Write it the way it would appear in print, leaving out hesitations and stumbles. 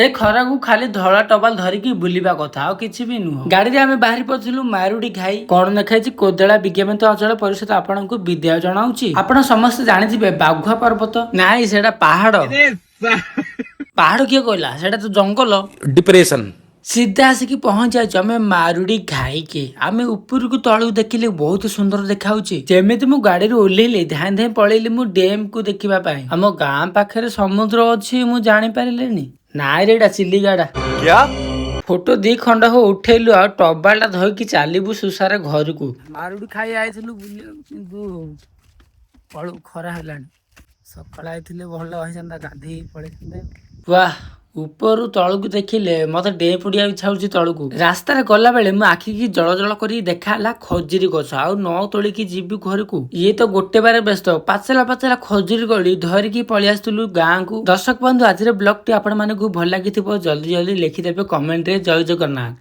ए खरा को खाली धला टबाल धरिकी बुलिबा कथा और किछि भी नुह। गाड़ी रे आमे बाहरी पड़थिलु मारुडी खाई कोन देखाइछि कोदळा विज्ञापन अचल परिषद आपनकु विद्या जणाउछि। आपण समस्त जानिथिबे बाघुआ पर्वत नाइ सेडा पहाड़ पहाड़ किए कहला सेडा तो जंगल डिप्रेशन सीधा आसिकी पहुंच जाइए आम मारुडी घाई के आम ऊपर को तलू देखिले बहुत सुंदर देखा जमीती मु गाड़ी ओह्लैली धाई धाई पलैली मु डेम को देखा आम गाँ पाखे समुद्र अच्छी मु जानी पारिलेनी नाई रे चिलिकाटा क्या फोटो दी खंड हो उठेलु आ टबाल धोकी चलू सुसारे घर को मारुडी खाई आइलु बुल खरा है सकाल आइले भल गाधे पड़े वाह ऊपर तलू देखिले मत डे पड़िया इच्छा होची तलू रास्तार गला बेले मो आखि की जल जल कर देखा खजुरी गछ आ न तोलिकी जीवी घर को ये तो गोटे बारे व्यस्त पाचला पाचला खजुरी गली धरिकी पलि आसलु गाँ को। दर्शक बंधु आज ब्लॉग टी आपण मानकु भल लगी जल्दी जल्दी लिखिदेवे कमेंट रे जय जगन्नाथ।